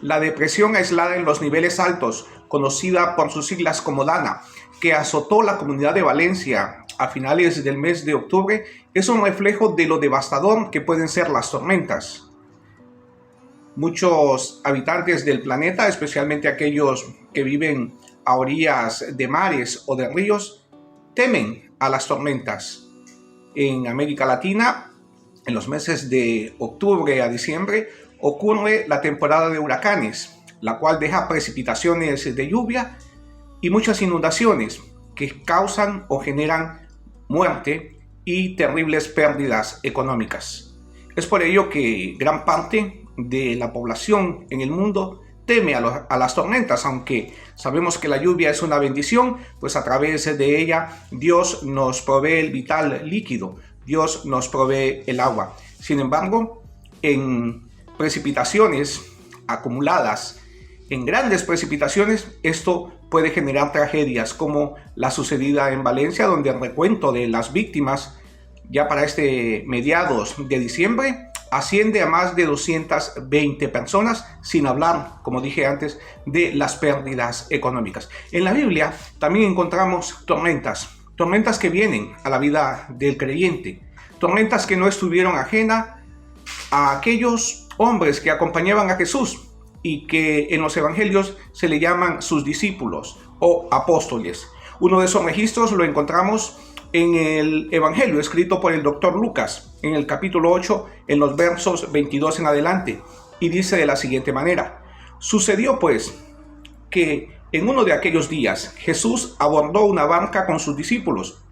la depresión aislada en los niveles altos, conocida por sus siglas como DANA, que azotó la comunidad de Valencia a finales del mes de octubre, es un reflejo de lo devastador que pueden ser las tormentas. Muchos habitantes del planeta, especialmente aquellos que viven a orillas de mares o de ríos, temen a las tormentas. En América Latina, en los meses de octubre a diciembre, ocurre la temporada de huracanes, la cual deja precipitaciones de lluvia y muchas inundaciones que causan o generan muerte y terribles pérdidas económicas. Es por ello que gran parte de la población en el mundo teme a las tormentas, aunque sabemos que la lluvia es una bendición, pues a través de ella Dios nos provee el vital líquido, Dios nos provee el agua. Sin embargo, en precipitaciones acumuladas, en grandes precipitaciones, esto puede generar tragedias como la sucedida en Valencia, donde el recuento de las víctimas ya para mediados de diciembre asciende a más de 220 personas, sin hablar, como dije antes, de las pérdidas económicas. En la Biblia también encontramos tormentas que vienen a la vida del creyente, tormentas que no estuvieron ajenas a aquellos hombres que acompañaban a Jesús y que en los evangelios se le llaman sus discípulos o apóstoles. Uno de esos registros lo encontramos en el evangelio escrito por el doctor Lucas, en el capítulo 8, en los versos 22 en adelante, y dice de la siguiente manera: sucedió pues que en uno de aquellos días Jesús abordó una barca con sus discípulos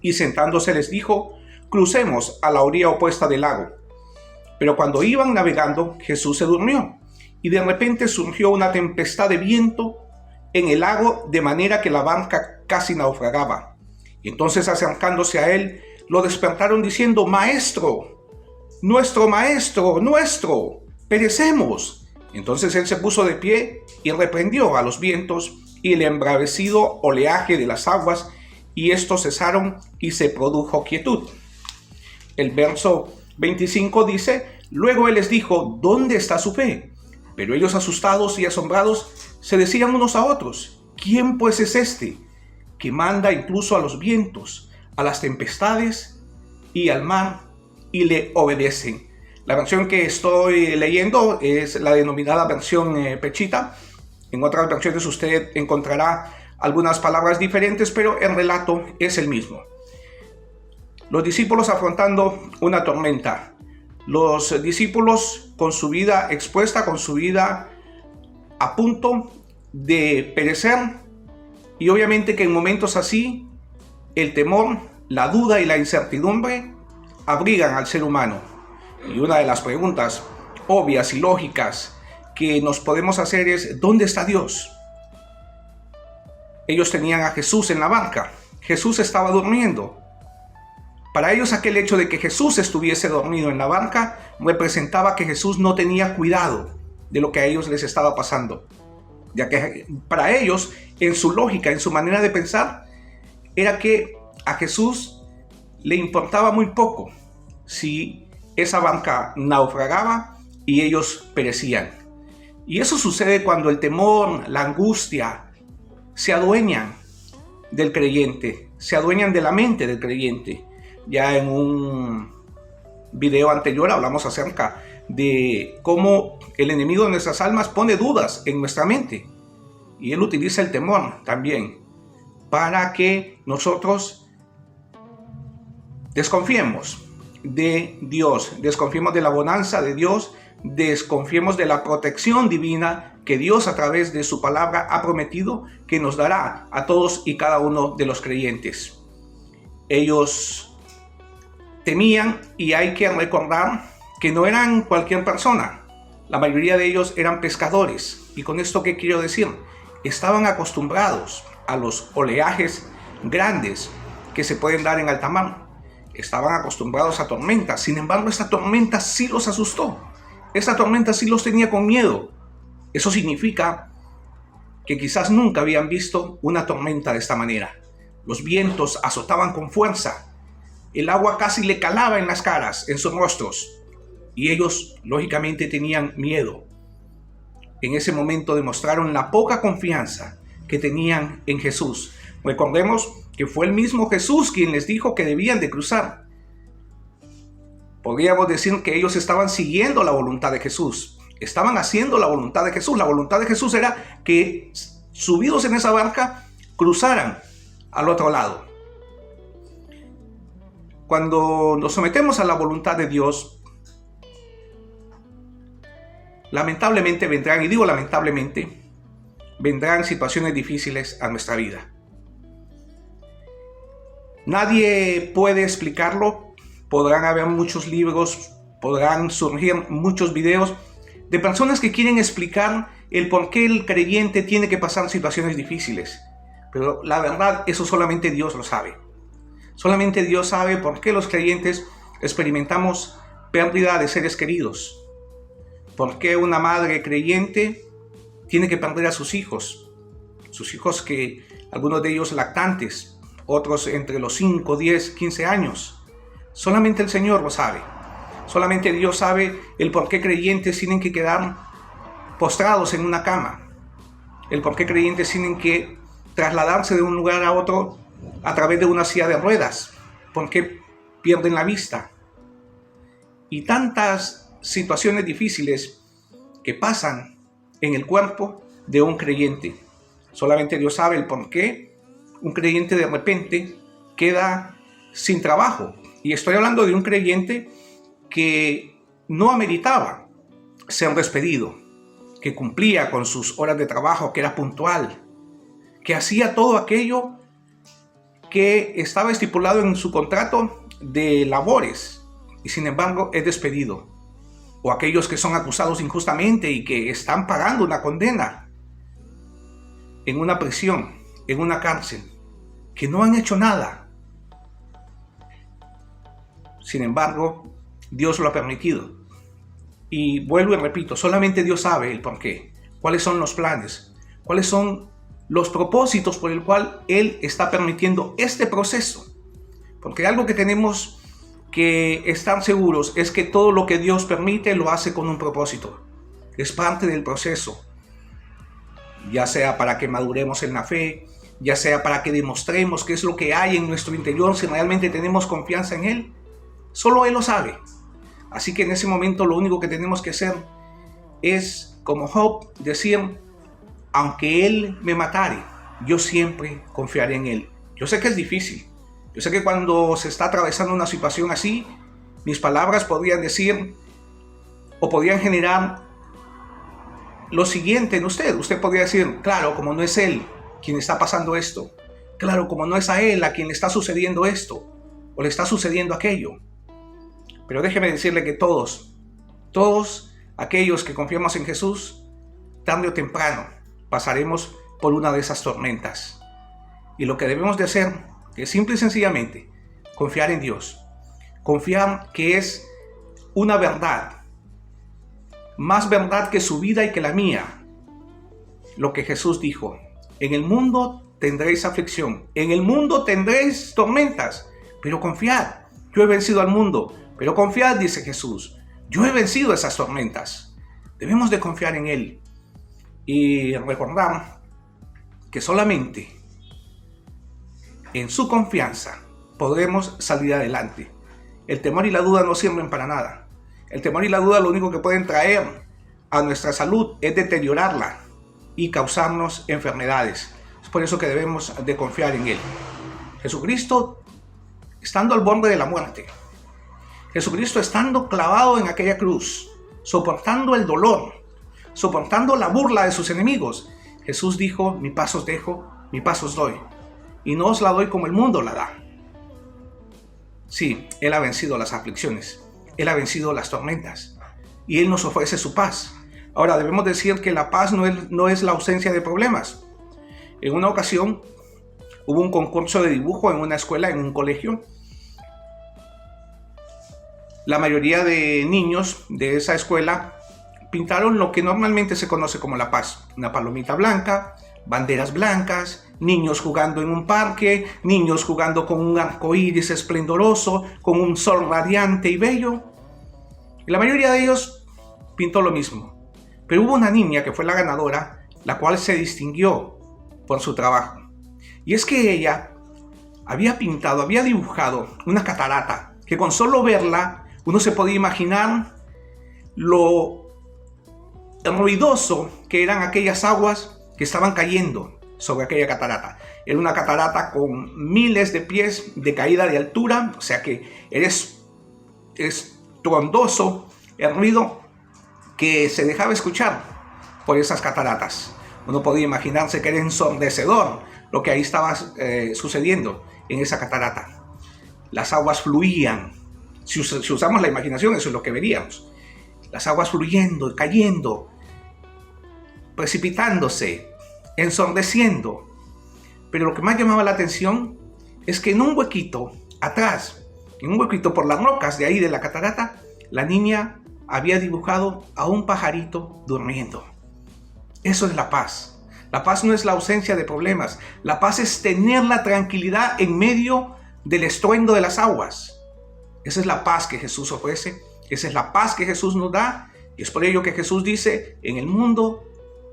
y sentándose les dijo: crucemos a la orilla opuesta del lago. Pero cuando iban navegando, Jesús se durmió, y de repente surgió una tempestad de viento en el lago, de manera que la barca casi naufragaba. Entonces, acercándose a él, lo despertaron diciendo: Maestro, nuestro, perecemos. Entonces él se puso de pie y reprendió a los vientos y el embravecido oleaje de las aguas, y estos cesaron y se produjo quietud. El verso 25 dice: luego él les dijo: ¿dónde está su fe? Pero ellos, asustados y asombrados, se decían unos a otros: ¿quién pues es este, que manda incluso a los vientos, a las tempestades y al mar, y le obedecen? La versión que estoy leyendo es la denominada versión Pechita. En otras versiones usted encontrará algunas palabras diferentes, pero el relato es el mismo. Los discípulos afrontando una tormenta. Los discípulos con su vida expuesta, con su vida a punto de perecer. Y obviamente que en momentos así, el temor, la duda y la incertidumbre abrigan al ser humano. Y una de las preguntas obvias y lógicas que nos podemos hacer es: ¿dónde está Dios? Ellos tenían a Jesús en la barca. Jesús estaba durmiendo. Para ellos, aquel hecho de que Jesús estuviese dormido en la barca representaba que Jesús no tenía cuidado de lo que a ellos les estaba pasando, ya que para ellos, en su lógica, en su manera de pensar, era que a Jesús le importaba muy poco si esa barca naufragaba y ellos perecían. Y eso sucede cuando el temor, la angustia se adueñan del creyente, se adueñan de la mente del creyente. Ya en un video anterior hablamos acerca de cómo el enemigo de nuestras almas pone dudas en nuestra mente. Y él utiliza el temor también para que nosotros desconfiemos de Dios, desconfiemos de la bonanza de Dios, desconfiemos de la protección divina que Dios a través de su palabra ha prometido que nos dará a todos y cada uno de los creyentes. Ellos temían, y hay que recordar que no eran cualquier persona. La mayoría de ellos eran pescadores. ¿Y con esto qué quiero decir? Estaban acostumbrados a los oleajes grandes que se pueden dar en alta mar. Estaban acostumbrados a tormentas. Sin embargo, esta tormenta sí los asustó. Esta tormenta sí los tenía con miedo. Eso significa que quizás nunca habían visto una tormenta de esta manera. Los vientos azotaban con fuerza. El agua casi le calaba en las caras, en sus rostros. Y ellos, lógicamente, tenían miedo. en ese momento demostraron la poca confianza que tenían en Jesús. Recordemos que fue el mismo Jesús quien les dijo que debían de cruzar. Podríamos decir que ellos estaban siguiendo la voluntad de Jesús, estaban haciendo la voluntad de Jesús. La voluntad de Jesús era que, subidos en esa barca, cruzaran al otro lado. Cuando nos sometemos a la voluntad de Dios, lamentablemente vendrán, y digo lamentablemente, vendrán situaciones difíciles a nuestra vida. Nadie puede explicarlo. Podrán haber muchos libros, podrán surgir muchos videos de personas que quieren explicar el por qué el creyente tiene que pasar situaciones difíciles. Pero la verdad, eso solamente Dios lo sabe. Solamente Dios sabe por qué los creyentes experimentamos pérdida de seres queridos. Por qué una madre creyente tiene que perder a sus hijos que algunos de ellos lactantes, otros entre los 5, 10, 15 años. Solamente el Señor lo sabe. Solamente Dios sabe el por qué creyentes tienen que quedar postrados en una cama. El por qué creyentes tienen que trasladarse de un lugar a otro a través de una silla de ruedas. ¿Por qué pierden la vista? Y tantas situaciones difíciles que pasan en el cuerpo de un creyente. Solamente Dios sabe el por qué un creyente de repente queda sin trabajo. Y estoy hablando de un creyente que no ameritaba ser despedido, que cumplía con sus horas de trabajo, que era puntual, que hacía todo aquello que estaba estipulado en su contrato de labores, y sin embargo es despedido. O aquellos que son acusados injustamente y que están pagando una condena en una prisión, en una cárcel, que no han hecho nada. Sin embargo, Dios lo ha permitido. Y vuelvo y repito, solamente Dios sabe el porqué, cuáles son los planes, cuáles son los propósitos por el cual Él está permitiendo este proceso. Porque algo que tenemos que estar seguros es que todo lo que Dios permite lo hace con un propósito. Es parte del proceso. Ya sea para que maduremos en la fe, ya sea para que demostremos qué es lo que hay en nuestro interior, si realmente tenemos confianza en Él. Solo Él lo sabe. Así que en ese momento lo único que tenemos que hacer es, como Job, decir: aunque Él me matare, yo siempre confiaré en Él. Yo sé que es difícil. Yo sé que cuando se está atravesando una situación así, mis palabras podrían decir o podrían generar lo siguiente en usted. Usted podría decir: claro, como no es Él quien está pasando esto. Claro, como no es a Él a quien le está sucediendo esto o le está sucediendo aquello. Pero déjeme decirle que todos aquellos que confiamos en Jesús, tarde o temprano pasaremos por una de esas tormentas. Y lo que debemos de hacer es simple y sencillamente confiar en Dios. Confiar que es una verdad, más verdad que su vida y que la mía. Lo que Jesús dijo: en el mundo tendréis aflicción, en el mundo tendréis tormentas, pero confiad, yo he vencido al mundo. Pero confiad, dice Jesús, yo he vencido esas tormentas. Debemos de confiar en Él y recordar que solamente en su confianza podremos salir adelante. El temor y la duda no sirven para nada. El temor y la duda lo único que pueden traer a nuestra salud es deteriorarla y causarnos enfermedades. Es por eso que debemos de confiar en Él. Jesucristo, estando al borde de la muerte, Jesucristo estando clavado en aquella cruz, soportando el dolor, soportando la burla de sus enemigos, Jesús dijo: mi paz os dejo, mi paz os doy, y no os la doy como el mundo la da. Sí, Él ha vencido las aflicciones, Él ha vencido las tormentas, y Él nos ofrece su paz. Ahora, debemos decir que la paz no es la ausencia de problemas. En una ocasión hubo un concurso de dibujo en una escuela, en un colegio. La mayoría de niños de esa escuela pintaron lo que normalmente se conoce como la paz. Una palomita blanca, banderas blancas, niños jugando en un parque, niños jugando con un arco iris esplendoroso, con un sol radiante y bello. Y la mayoría de ellos pintó lo mismo. Pero hubo una niña que fue la ganadora, la cual se distinguió por su trabajo. Y es que ella había pintado, había dibujado una catarata, que con solo verla uno se podía imaginar lo ruidoso que eran aquellas aguas que estaban cayendo sobre aquella catarata. Era una catarata con miles de pies de caída de altura, o sea que es trondoso el ruido que se dejaba escuchar por esas cataratas. Uno podía imaginarse que era ensordecedor lo que ahí estaba sucediendo en esa catarata. Las aguas fluían. Si usamos la imaginación, eso es lo que veríamos. Las aguas fluyendo, cayendo, precipitándose, ensordeciendo. Pero lo que más llamaba la atención es que en un huequito atrás, en un huequito por las rocas de ahí de la catarata, la niña había dibujado a un pajarito durmiendo. Eso es la paz. La paz no es la ausencia de problemas. La paz es tener la tranquilidad en medio del estruendo de las aguas. Esa es la paz que Jesús ofrece. Esa es la paz que Jesús nos da. Y es por ello que Jesús dice, en el mundo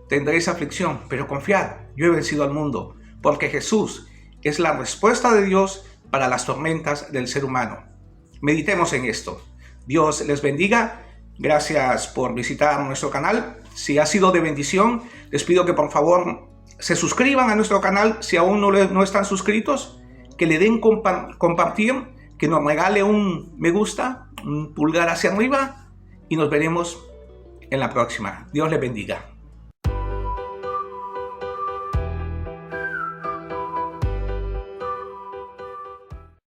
tendréis aflicción, pero confiad, yo he vencido al mundo. Porque Jesús es la respuesta de Dios para las tormentas del ser humano. Meditemos en esto. Dios les bendiga. Gracias por visitar nuestro canal. Si ha sido de bendición, les pido que por favor se suscriban a nuestro canal si aún no están suscritos, que le den compartir, que nos regale un me gusta, un pulgar hacia arriba y nos veremos en la próxima. Dios les bendiga.